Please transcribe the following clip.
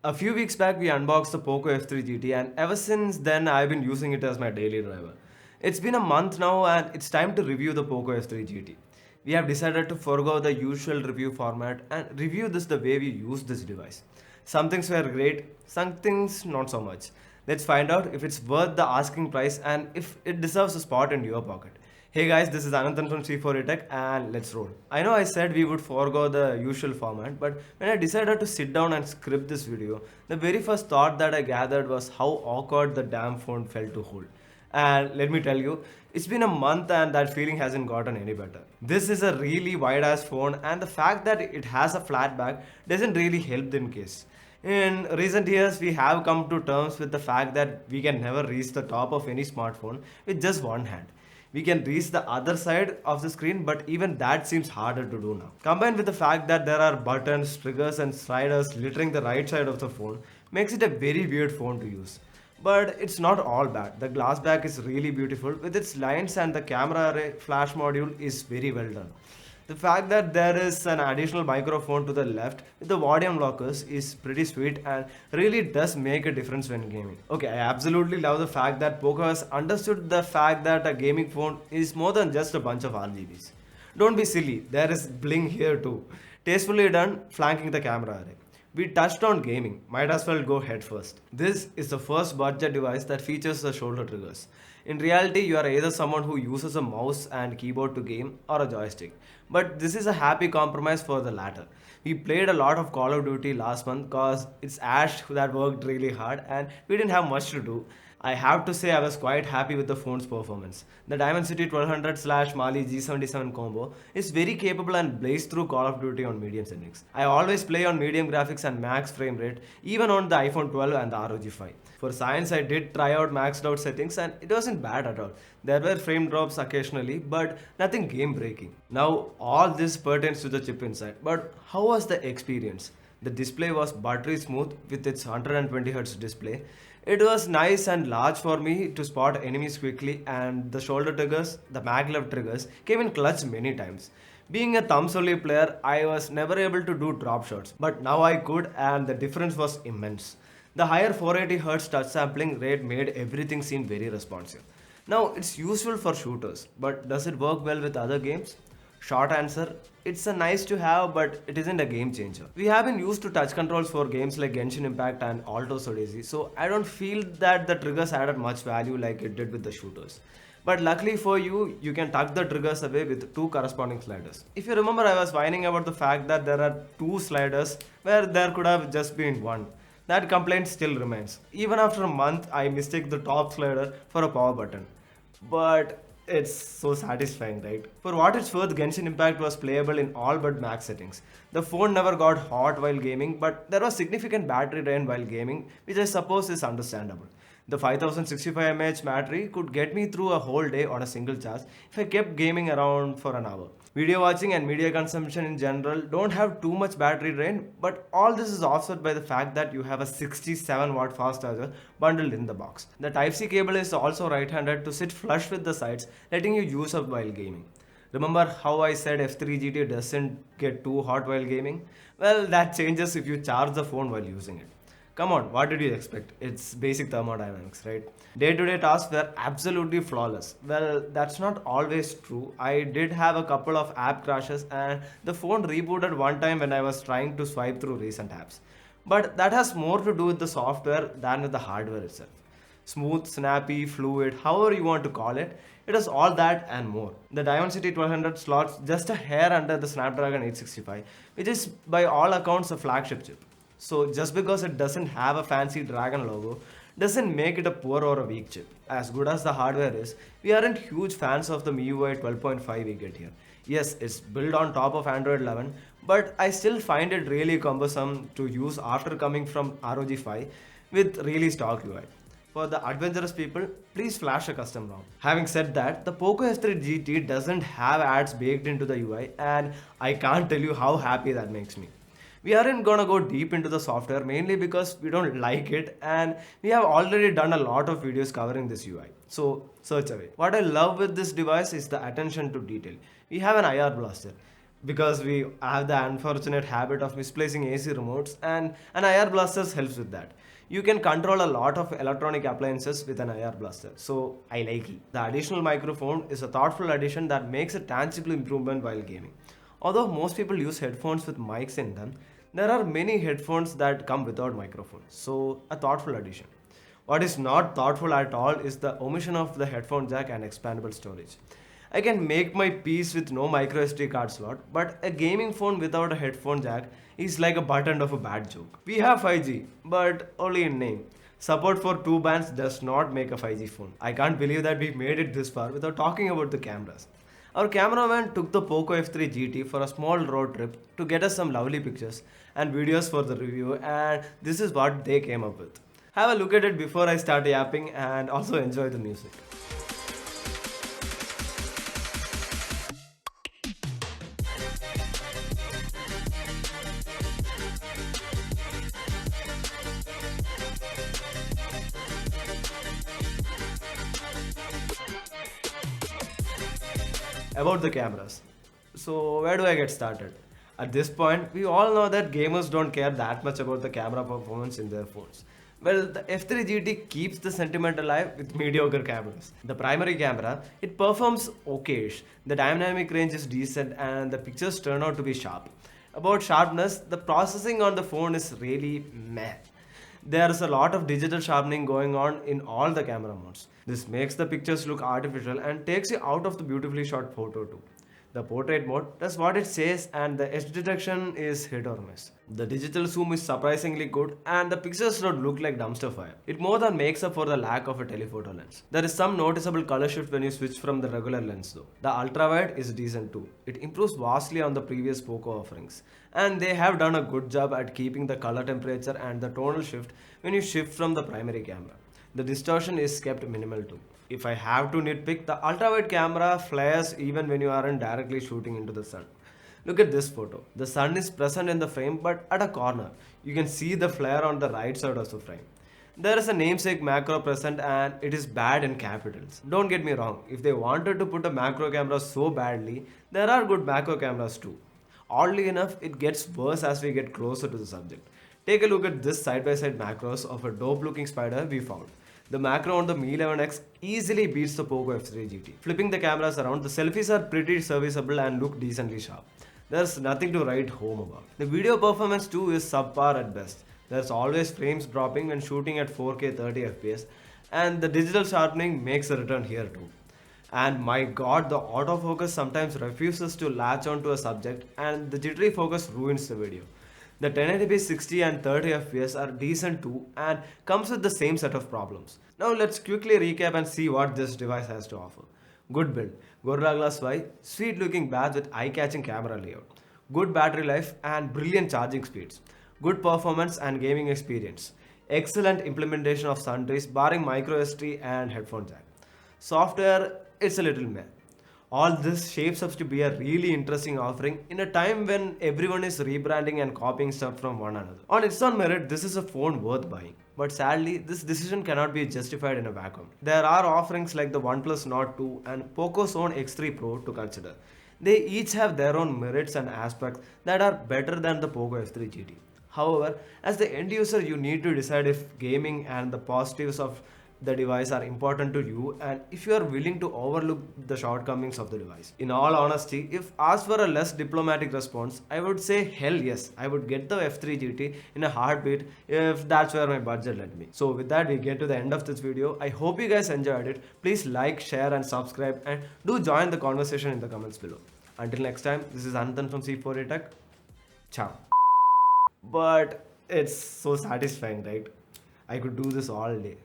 A few weeks back, we unboxed the POCO F3 GT, and ever since then, I've been using it as my daily driver. It's been a month now, and it's time to review the POCO F3 GT. We have decided to forego the usual review format and review this the way we use this device. Some things were great, some things not so much. Let's find out if it's worth the asking price and if it deserves a spot in your pocket. Hey guys, this is Ananthan from C4A Tech and let's roll. I know I said we would forego the usual format, but when I decided to sit down and script this video, the very first thought that I gathered was how awkward the damn phone felt to hold. And let me tell you, it's been a month and that feeling hasn't gotten any better. This is a really wide ass phone, and the fact that it has a flat back doesn't really help in case. In recent years, we have come to terms with the fact that we can never reach the top of any smartphone with just one hand. We can reach the other side of the screen, but even that seems harder to do now. Combined with the fact that there are buttons, triggers, and sliders littering the right side of the phone, makes it a very weird phone to use. But it's not all bad. The glass back is really beautiful with its lines, and the camera array flash module is very well done. The fact that there is an additional microphone to the left with the volume lockers is pretty sweet and really does make a difference when gaming. Okay, I absolutely love the fact that POCO has understood the fact that a gaming phone is more than just a bunch of RGBs. Don't be silly, there is bling here too. Tastefully done, flanking the camera array. We touched on gaming, might as well go head first. This is the first budget device that features the shoulder triggers. In reality, you are either someone who uses a mouse and keyboard to game or a joystick. But this is a happy compromise for the latter. We played a lot of Call of Duty last month because it's Ash that worked really hard and we didn't have much to do. I have to say I was quite happy with the phone's performance. The Dimensity 1200 Mali G77 combo is very capable and blazed through Call of Duty on medium settings. I always play on medium graphics and max frame rate, even on the iPhone 12 and the ROG 5. For science, I did try out maxed out settings and it wasn't bad at all. There were frame drops occasionally, but nothing game breaking. Now, all this pertains to the chip inside, but how was the experience? The display was buttery smooth with its 120Hz display. It was nice and large for me to spot enemies quickly, and the shoulder triggers, the maglev triggers, came in clutch many times. Being a thumbs only player, I was never able to do drop shots, but now I could, and the difference was immense. The higher 480Hz touch sampling rate made everything seem very responsive. Now, it's useful for shooters, but does it work well with other games? Short answer, it's a nice to have, but it isn't a game changer. We have been used to touch controls for games like Genshin Impact and Altos Odyssey, so I don't feel that the triggers added much value like it did with the shooters. But luckily for you, you can tuck the triggers away with two corresponding sliders. If you remember, I was whining about the fact that there are two sliders where there could have just been one. That complaint still remains. Even after a month, I mistake the top slider for a power button. But it's so satisfying, right? For what it's worth, Genshin Impact was playable in all but max settings. The phone never got hot while gaming, but there was significant battery drain while gaming, which I suppose is understandable. The 5065 mAh battery could get me through a whole day on a single charge if I kept gaming around for an hour. Video watching and media consumption in general don't have too much battery drain, but all this is offset by the fact that you have a 67 watt fast charger bundled in the box. The Type-C cable is also right-handed to sit flush with the sides, letting you use up while gaming. Remember how I said F3 GT doesn't get too hot while gaming? Well, that changes if you charge the phone while using it. Come on, what did you expect? It's basic thermodynamics, right? Day-to-day tasks were absolutely flawless. Well, that's not always true. I did have a couple of app crashes and the phone rebooted one time when I was trying to swipe through recent apps. But that has more to do with the software than with the hardware itself. Smooth, snappy, fluid, however you want to call it, it is all that and more. The Dimensity 1200 slots just a hair under the Snapdragon 865, which is by all accounts a flagship chip. So just because it doesn't have a fancy dragon logo doesn't make it a poor or a weak chip. As good as the hardware is, we aren't huge fans of the MIUI 12.5 we get here. Yes, it's built on top of Android 11, but I still find it really cumbersome to use after coming from ROG 5 with really stock UI. For the adventurous people, please flash a custom ROM. Having said that, the POCO F3 GT doesn't have ads baked into the UI, and I can't tell you how happy that makes me. We aren't gonna go deep into the software mainly because we don't like it and we have already done a lot of videos covering this UI. So search away. What I love with this device is the attention to detail. We have an IR blaster. because we have the unfortunate habit of misplacing AC remotes, and an IR blaster helps with that. You can control a lot of electronic appliances with an IR blaster, so I like it. The additional microphone is a thoughtful addition that makes a tangible improvement while gaming. Although most people use headphones with mics in them, there are many headphones that come without microphones, so a thoughtful addition. What is not thoughtful at all is the omission of the headphone jack and expandable storage. I can make my peace with no micro SD card slot, but a gaming phone without a headphone jack is like a button of a bad joke. We have 5G, but only in name. Support for two bands does not make a 5G phone. I can't believe that we made it this far without talking about the cameras. Our cameraman took the POCO F3 GT for a small road trip to get us some lovely pictures and videos for the review, and this is what they came up with. Have a look at it before I start yapping and also enjoy the music. About the cameras. So, where do I get started? At this point, we all know that gamers don't care that much about the camera performance in their phones. Well, the F3 GT keeps the sentiment alive with mediocre cameras. The primary camera, it performs okayish. The dynamic range is decent and the pictures turn out to be sharp. About sharpness, the processing on the phone is really meh. There's a lot of digital sharpening going on in all the camera modes. This makes the pictures look artificial and takes you out of the beautifully shot photo too. The portrait mode does what it says and the edge detection is hit or miss. The digital zoom is surprisingly good and the pictures don't look like dumpster fire. It more than makes up for the lack of a telephoto lens. There is some noticeable color shift when you switch from the regular lens though. The ultra wide is decent too. It improves vastly on the previous POCO offerings. And they have done a good job at keeping the color temperature and the tonal shift when you shift from the primary camera. The distortion is kept minimal too. If I have to nitpick, the ultrawide camera flares even when you aren't directly shooting into the sun. Look at this photo. The sun is present in the frame but at a corner. You can see the flare on the right side of the frame. There is a namesake macro present and it is bad in capitals. Don't get me wrong, if they wanted to put a macro camera so badly, there are good macro cameras too. Oddly enough, it gets worse as we get closer to the subject. Take a look at this side-by-side macros of a dope-looking spider we found. The macro on the Mi 11X easily beats the POCO F3 GT. Flipping the cameras around, the selfies are pretty serviceable and look decently sharp. There's nothing to write home about. The video performance too is subpar at best. There's always frames dropping when shooting at 4K 30 FPS and the digital sharpening makes a return here too. And my god, the autofocus sometimes refuses to latch onto a subject and the jittery focus ruins the video. The 1080p 60 and 30 FPS are decent too and comes with the same set of problems. Now let's quickly recap and see what this device has to offer. Good build, Gorilla Glass Y, sweet looking badge with eye-catching camera layout, good battery life and brilliant charging speeds, good performance and gaming experience, excellent implementation of sundries barring micro SD and headphone jack. Software, it's a little meh. All this shapes up to be a really interesting offering in a time when everyone is rebranding and copying stuff from one another. On its own merit, this is a phone worth buying. But sadly, this decision cannot be justified in a vacuum. There are offerings like the Oneplus Nord 2 and POCO's own X3 Pro to consider. They each have their own merits and aspects that are better than the POCO F3 GT. However, as the end user, you need to decide if gaming and the positives of the device are important to you and if you are willing to overlook the shortcomings of the device. In all honesty, if asked for a less diplomatic response, I would say hell yes, I would get the F3 GT in a heartbeat if that's where my budget led me. So with that, we get to the end of this video. I hope you guys enjoyed it. Please like, share and subscribe and do join the conversation in the comments below. Until next time, this is Ananthan from C4A Tech. Ciao. But it's so satisfying, right? I could do this all day.